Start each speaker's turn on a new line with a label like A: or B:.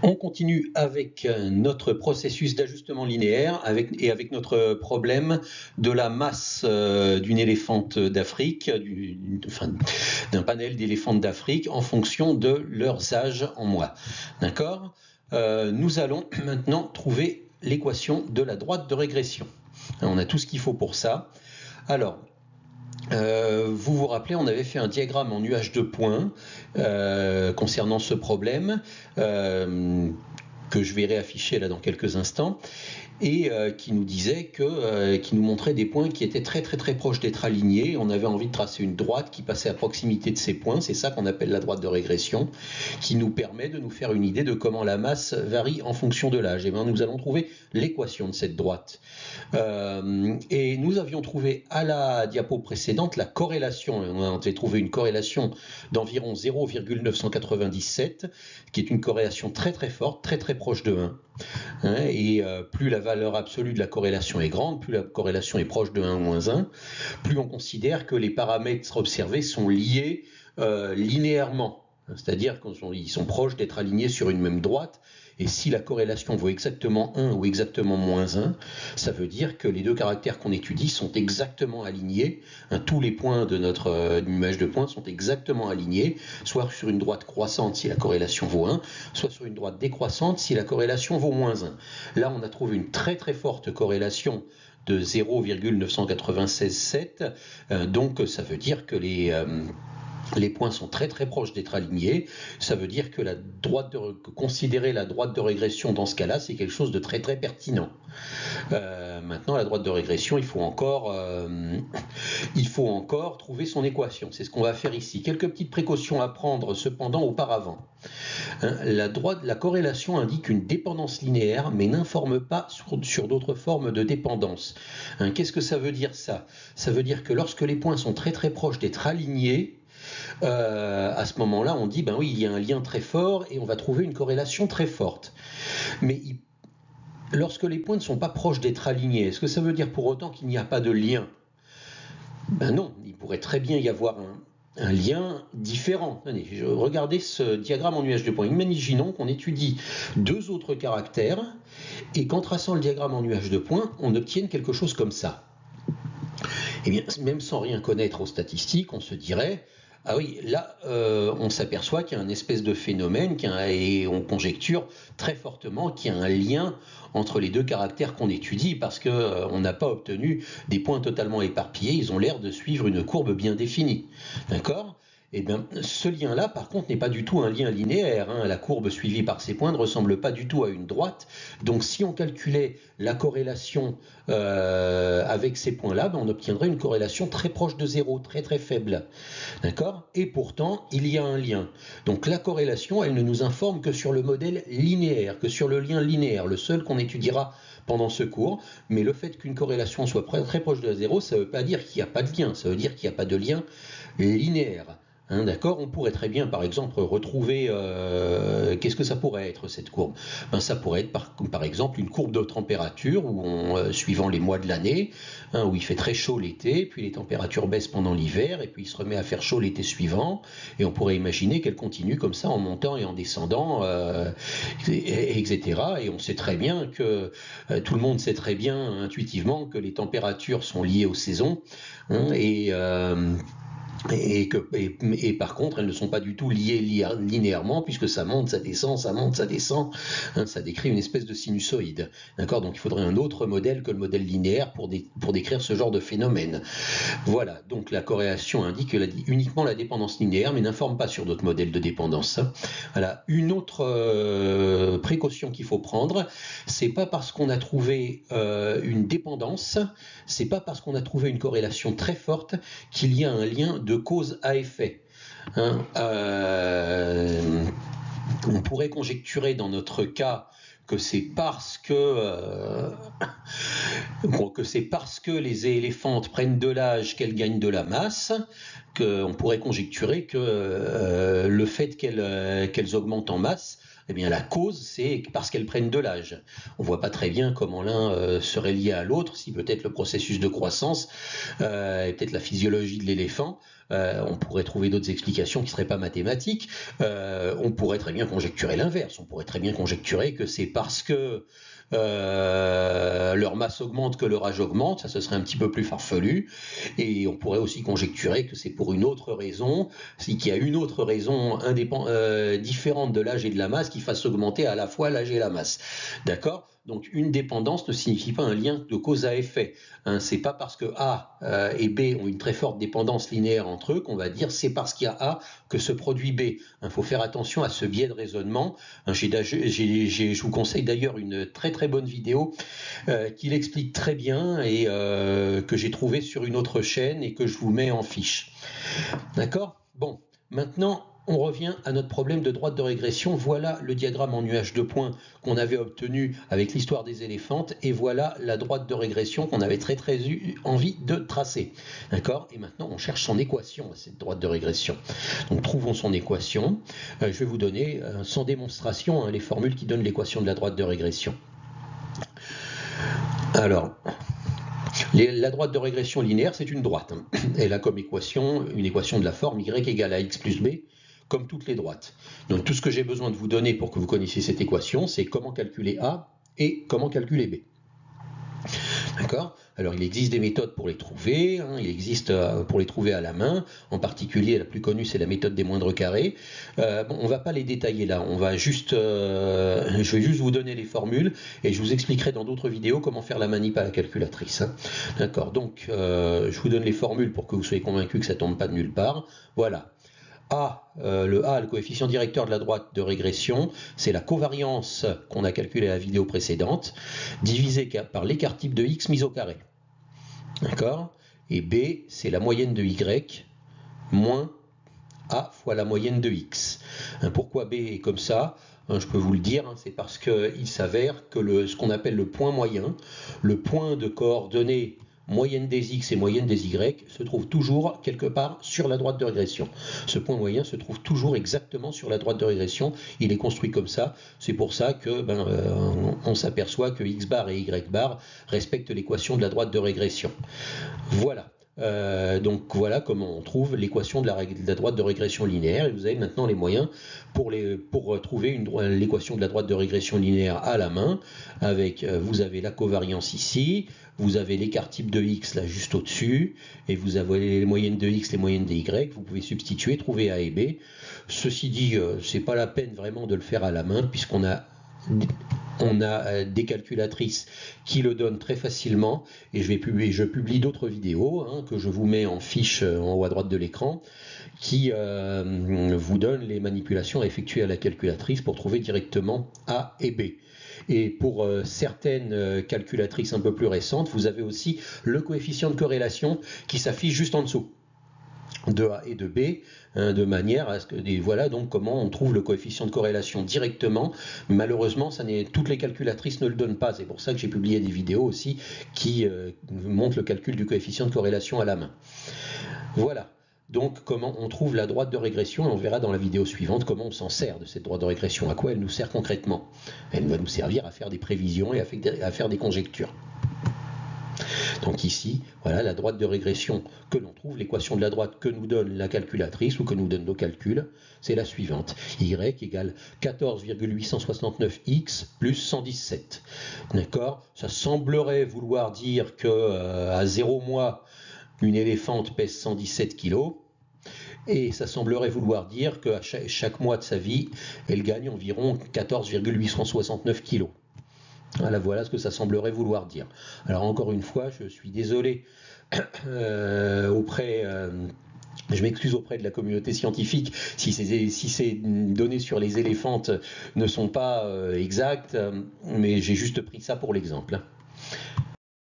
A: On continue avec notre processus d'ajustement linéaire avec notre problème de la masse d'une éléphante d'Afrique, d'un panel d'éléphantes d'Afrique en fonction de leurs âges en mois. D'accord ? Nous allons maintenant trouver l'équation de la droite de régression. On a tout ce qu'il faut pour ça. Alors, vous vous rappelez, on avait fait un diagramme en nuage de points concernant ce problème que je vais réafficher là dans quelques instants, et qui nous disait qui nous montrait des points qui étaient très proches d'être alignés. On avait envie de tracer une droite qui passait à proximité de ces points. C'est ça qu'on appelle la droite de régression, qui nous permet de nous faire une idée de comment la masse varie en fonction de l'âge. Et bien, nous allons trouver l'équation de cette droite. Et nous avions trouvé à la diapo précédente la corrélation. On avait trouvé une corrélation d'environ 0,997, qui est une corrélation très forte, très proche de 1. Et plus la valeur absolue de la corrélation est grande, plus la corrélation est proche de 1 ou moins 1, plus on considère que les paramètres observés sont liés linéairement. C'est-à-dire qu'ils sont proches d'être alignés sur une même droite. Et si la corrélation vaut exactement 1 ou exactement moins 1, ça veut dire que les deux caractères qu'on étudie sont exactement alignés. Tous les points de notre image de points sont exactement alignés, soit sur une droite croissante si la corrélation vaut 1, soit sur une droite décroissante si la corrélation vaut moins 1. Là, on a trouvé une très forte corrélation de 0,997. Donc, ça veut dire que les points sont très proches d'être alignés. Ça veut dire que considérer la droite de régression dans ce cas-là, c'est quelque chose de très pertinent. Maintenant, la droite de régression, il faut encore trouver son équation. C'est ce qu'on va faire ici. Quelques petites précautions à prendre cependant auparavant. La corrélation indique une dépendance linéaire, mais n'informe pas sur d'autres formes de dépendance. Qu'est-ce que ça veut dire ça ? Ça veut dire que lorsque les points sont très proches d'être alignés, à ce moment-là, on dit, ben oui, il y a un lien très fort et on va trouver une corrélation très forte. Mais lorsque les points ne sont pas proches d'être alignés, est-ce que ça veut dire pour autant qu'il n'y a pas de lien ? Ben non, il pourrait très bien y avoir un lien différent. Regardez ce diagramme en nuage de points. Imaginons qu'on étudie deux autres caractères et qu'en traçant le diagramme en nuage de points, on obtienne quelque chose comme ça. Eh bien, même sans rien connaître aux statistiques, on se dirait... Ah oui, là, on s'aperçoit qu'il y a une espèce de phénomène et on conjecture très fortement qu'il y a un lien entre les deux caractères qu'on étudie parce qu'on n'a pas obtenu des points totalement éparpillés, ils ont l'air de suivre une courbe bien définie. D'accord ? Eh bien, ce lien-là, par contre, n'est pas du tout un lien linéaire. La courbe suivie par ces points ne ressemble pas du tout à une droite. Donc, si on calculait la corrélation avec ces points-là, on obtiendrait une corrélation très proche de 0, très faible. D'accord ? Et pourtant, il y a un lien. Donc, la corrélation, elle ne nous informe que sur le modèle linéaire, que sur le lien linéaire, le seul qu'on étudiera pendant ce cours. Mais le fait qu'une corrélation soit très proche de 0, ça ne veut pas dire qu'il n'y a pas de lien. Ça veut dire qu'il n'y a pas de lien linéaire. D'accord ? On pourrait très bien, par exemple, retrouver... qu'est-ce que ça pourrait être, cette courbe ? Ça pourrait être, par exemple, une courbe de température, suivant les mois de l'année, où il fait très chaud l'été, puis les températures baissent pendant l'hiver, et puis il se remet à faire chaud l'été suivant, et on pourrait imaginer qu'elle continue comme ça, en montant et en descendant, etc. Et on sait très bien que... tout le monde sait très bien, intuitivement, que les températures sont liées aux saisons, et par contre, elles ne sont pas du tout liées linéairement, puisque ça monte, ça descend, ça monte, ça descend. Ça décrit une espèce de sinusoïde. D'accord ? Donc il faudrait un autre modèle que le modèle linéaire pour décrire ce genre de phénomène. Voilà, donc la corrélation indique uniquement la dépendance linéaire, mais n'informe pas sur d'autres modèles de dépendance. Voilà. Une autre précaution qu'il faut prendre, c'est pas parce qu'on a trouvé une dépendance, c'est pas parce qu'on a trouvé une corrélation très forte qu'il y a un lien de cause à effet. On pourrait conjecturer dans notre cas que c'est parce que les éléphantes prennent de l'âge qu'elles gagnent de la masse, qu'on pourrait conjecturer que le fait qu'elles augmentent en masse Eh bien la cause, c'est parce qu'elles prennent de l'âge. On ne voit pas très bien comment l'un serait lié à l'autre, si peut-être le processus de croissance et peut-être la physiologie de l'éléphant. On pourrait trouver d'autres explications qui ne seraient pas mathématiques. On pourrait très bien conjecturer l'inverse. On pourrait très bien conjecturer que c'est parce que leur masse augmente que leur âge augmente. Ça, ce serait un petit peu plus farfelu. Et on pourrait aussi conjecturer que c'est pour une autre raison, qu'il y a une autre raison différente de l'âge et de la masse qui fasse augmenter à la fois l'âge et la masse. D'accord ? Donc une dépendance ne signifie pas un lien de cause à effet. C'est pas parce que A et B ont une très forte dépendance linéaire entre eux qu'on va dire c'est parce qu'il y a A que se produit B. Faut faire attention à ce biais de raisonnement. Je vous conseille d'ailleurs une très très bonne vidéo qui l'explique très bien et que j'ai trouvée sur une autre chaîne et que je vous mets en fiche. D'accord ? Bon, maintenant on revient à notre problème de droite de régression. Voilà le diagramme en nuage de points qu'on avait obtenu avec l'histoire des éléphantes et voilà la droite de régression qu'on avait très eu envie de tracer. D'accord ? Et maintenant on cherche son équation à cette droite de régression. Donc trouvons son équation. Je vais vous donner sans démonstration les formules qui donnent l'équation de la droite de régression. Alors, la droite de régression linéaire, c'est une droite. Elle a comme équation une équation de la forme y égale à x plus b, comme toutes les droites. Donc tout ce que j'ai besoin de vous donner pour que vous connaissiez cette équation, c'est comment calculer A et comment calculer B. D'accord ? Alors il existe des méthodes pour les trouver, il existe pour les trouver à la main, en particulier la plus connue c'est la méthode des moindres carrés. On ne va pas les détailler là, je vais juste vous donner les formules et je vous expliquerai dans d'autres vidéos comment faire la manip à la calculatrice. D'accord, donc je vous donne les formules pour que vous soyez convaincus que ça ne tombe pas de nulle part. Voilà. Le coefficient directeur de la droite de régression, c'est la covariance qu'on a calculée à la vidéo précédente, divisé par l'écart type de x mis au carré. D'accord ? Et B, c'est la moyenne de y moins A fois la moyenne de x. Pourquoi B est comme ça ? Je peux vous le dire, c'est parce qu'il s'avère que ce qu'on appelle le point moyen, le point de coordonnées moyenne des x et moyenne des y se trouve toujours quelque part sur la droite de régression. Ce point moyen se trouve toujours exactement sur la droite de régression. Il est construit comme ça. C'est pour ça que on s'aperçoit que x bar et y bar respectent l'équation de la droite de régression. Voilà. Donc voilà comment on trouve l'équation de la droite de régression linéaire et vous avez maintenant les moyens pour trouver l'équation de la droite de régression linéaire à la main avec vous avez la covariance ici, vous avez l'écart type de x là juste au-dessus et vous avez les moyennes de x, les moyennes des y, vous pouvez substituer, trouver A et B. Ceci dit, c'est pas la peine vraiment de le faire à la main puisqu'on a des calculatrices qui le donnent très facilement et je publie d'autres vidéos que je vous mets en fiche en haut à droite de l'écran qui vous donnent les manipulations à effectuer à la calculatrice pour trouver directement A et B. Et pour certaines calculatrices un peu plus récentes, vous avez aussi le coefficient de corrélation qui s'affiche juste en dessous de A et de B, de manière à ce que, voilà donc comment on trouve le coefficient de corrélation directement. Malheureusement, toutes les calculatrices ne le donnent pas. C'est pour ça que j'ai publié des vidéos aussi qui montrent le calcul du coefficient de corrélation à la main. Voilà. Donc comment on trouve la droite de régression, et on verra dans la vidéo suivante comment on s'en sert de cette droite de régression, à quoi elle nous sert concrètement. Elle va nous servir à faire des prévisions et à faire des conjectures. Donc ici, voilà la droite de régression que l'on trouve, l'équation de la droite que nous donne la calculatrice ou que nous donnent nos calculs, c'est la suivante. Y égale 14,869x plus 117. D'accord ? Ça semblerait vouloir dire que à 0 mois, une éléphante pèse 117 kg. Et ça semblerait vouloir dire qu'à chaque mois de sa vie, elle gagne environ 14,869 kg. Voilà ce que ça semblerait vouloir dire. Alors encore une fois, je suis désolé je m'excuse auprès de la communauté scientifique si ces données sur les éléphantes ne sont pas exactes, mais j'ai juste pris ça pour l'exemple.